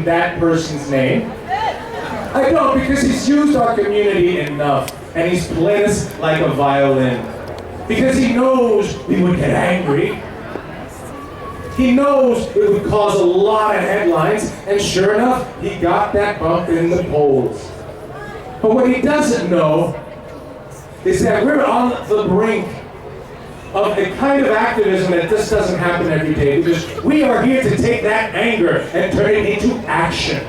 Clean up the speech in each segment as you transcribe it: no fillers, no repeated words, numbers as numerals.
mention that person's name. I don't, because he's used our community enough, and he's played us like a violin. Because he knows we would get angry. He knows it would cause a lot of headlines, and sure enough, he got that bump in the polls. But what he doesn't know is that we're on the brink of a kind of activism that just doesn't happen every day, because we are here to take that anger and turn it into action.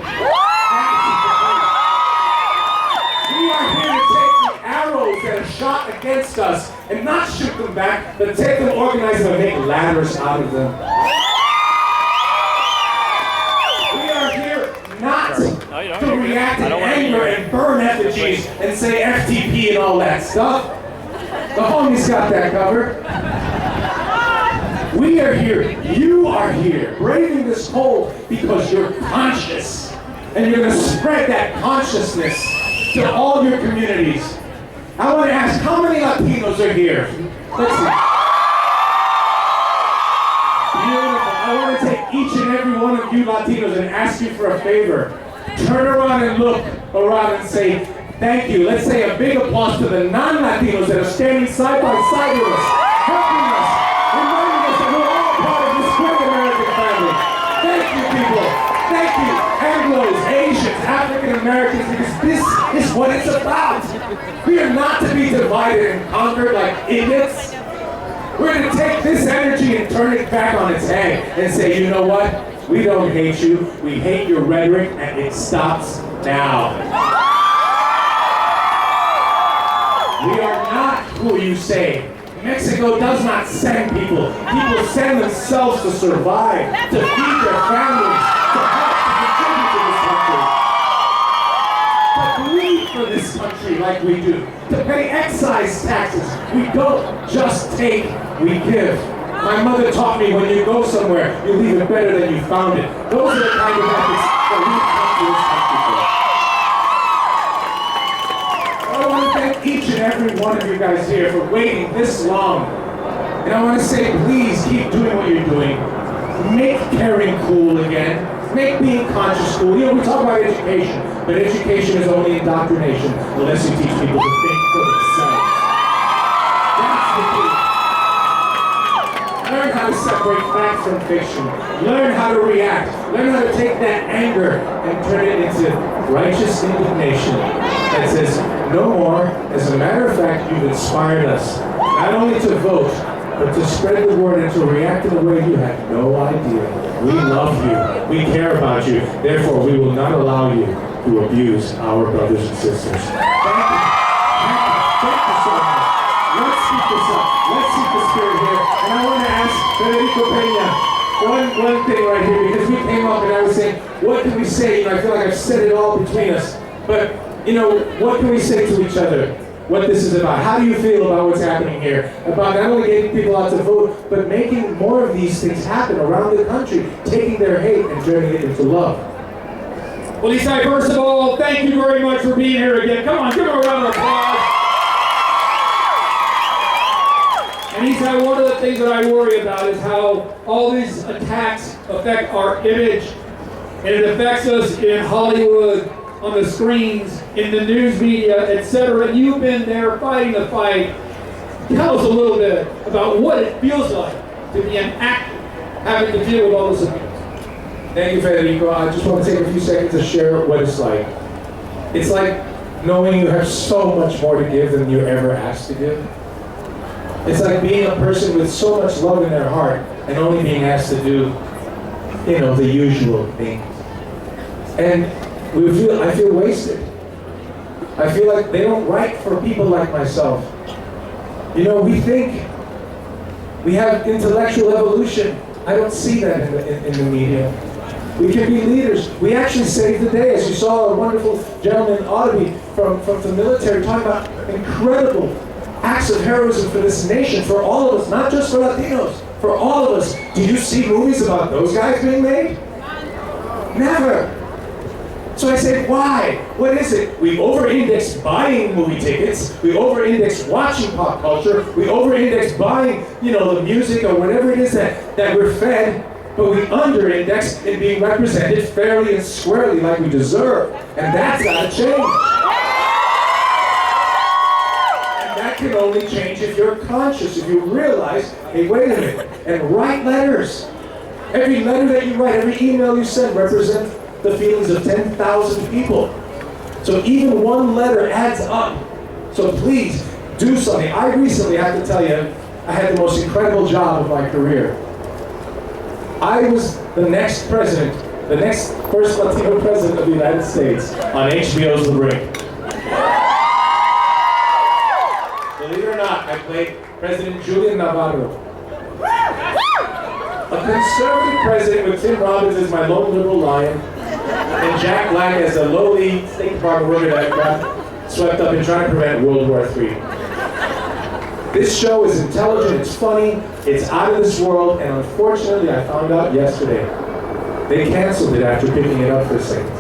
We are here to take the arrows that are shot against us and not shoot them back, but take them, organize them, and make ladders out of them. We are here not to react in anger and burn effigies and say FTP and all that stuff. The homies got that covered. We are here, you are here, braving this cold because you're conscious. And you're going to spread that consciousness to all your communities. I want to ask, how many Latinos are here? Let's see. Beautiful. I want to take each and every one of you Latinos and ask you for a favor. Turn around and look around and say, thank you. Let's say a big applause to the non-Latinos that are standing side by side with us, helping us, reminding us that we're all part of this great American family. Thank you, people. Thank you, Anglos, Asians, African Americans, because this is what it's about. We are not to be divided and conquered like idiots. We're going to take this energy and turn it back on its head and say, you know what? We don't hate you. We hate your rhetoric, and it stops now. We are not who you say. Mexico does not send people. People send themselves to survive, to feed their families, to help to contribute to this country. To bleed for this country like we do. To pay excise taxes. We don't just take, we give. My mother taught me when you go somewhere, you leave it better than you found it. Those are the kind of ethics that we come to this country for. I want to thank each and every one of you guys here for waiting this long. And I want to say, please keep doing what you're doing. Make caring cool again. Make being conscious cool. You know, we talk about education, but education is only indoctrination unless you teach people to think for themselves. That's the key. Learn how to separate fact from fiction. Learn how to react. Learn how to take that anger and turn it into righteous indignation that says, no more. As a matter of fact, you've inspired us not only to vote, but to spread the word and to react in a way you had no idea. We love you. We care about you. Therefore, we will not allow you to abuse our brothers and sisters. Thank you. Thank you so much. Let's keep this up. Let's keep the spirit here. And I want to ask Federico Peña one thing right here, because we came up and I was saying, what can we say? You know, I feel like I've said it all between us. But, you know, what can we say to each other? What this is about. How do you feel about what's happening here? About not only getting people out to vote, but making more of these things happen around the country, taking their hate and turning it into love. Well, Esai, first of all, thank you very much for being here again. Come on, give him a round of applause. And Esai, one of the things that I worry about is how all these attacks affect our image, and it affects us in Hollywood, on the screens, in the news media, etc. You've been there fighting the fight. Tell us a little bit about what it feels like to be an actor, having to deal with all this abuse. Thank you, Federico. I just want to take a few seconds to share what it's like. It's like knowing you have so much more to give than you ever asked to give. It's like being a person with so much love in their heart and only being asked to do, you know, the usual things. And I feel wasted. I feel like they don't write for people like myself. You know, we think we have intellectual evolution. I don't see that in the media. We can be leaders. We actually saved the day, as you saw a wonderful gentleman, Audrey, from the military, talking about incredible acts of heroism for this nation, for all of us, not just for Latinos, for all of us. Do you see movies about those guys being made? Never. So I said, why? What is it? We over-index buying movie tickets. We over-index watching pop culture. We over-index buying, you know, the music or whatever it is that we're fed. but we under-index in being represented fairly and squarely like we deserve. And that's got to change. And that can only change if you're conscious, if you realize, hey, wait a minute, and write letters. Every letter that you write, every email you send represents the feelings of 10,000 people. So even one letter adds up. So please, do something. I recently have to tell you, I had the most incredible job of my career. I was the next president, the next first Latino president of the United States on HBO's The Brink. Believe it or not, I played President Julian Navarro. A conservative president with Tim Robbins as my lone liberal lion, and Jack Black as a lowly State Department worker that got swept up in trying to prevent World War III. This show is intelligent, it's funny, it's out of this world, and unfortunately I found out yesterday, they canceled it after picking it up for seconds.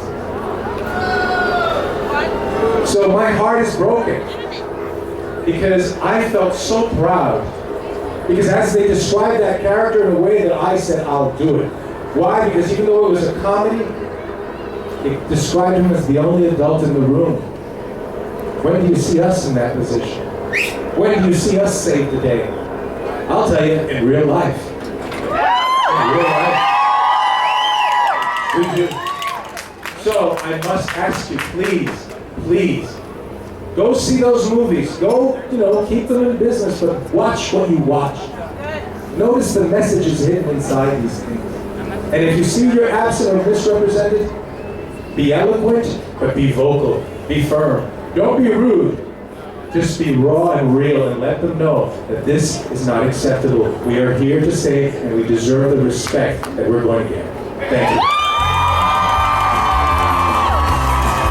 So my heart is broken, because I felt so proud, because as they described that character in a way that I said, I'll do it. Why? Because even though it was a comedy, it described him as the only adult in the room. When do you see us in that position? When do you see us save the day? I'll tell you, in real life. In real life. We do. So I must ask you, please, go see those movies. Go, keep them in business, but watch what you watch. Notice the messages hidden inside these things. And if you see you're absent or misrepresented, be eloquent, but be vocal, be firm. Don't be rude. Just be raw and real and let them know that this is not acceptable. We are here to stay and we deserve the respect that we're going to get. Thank you.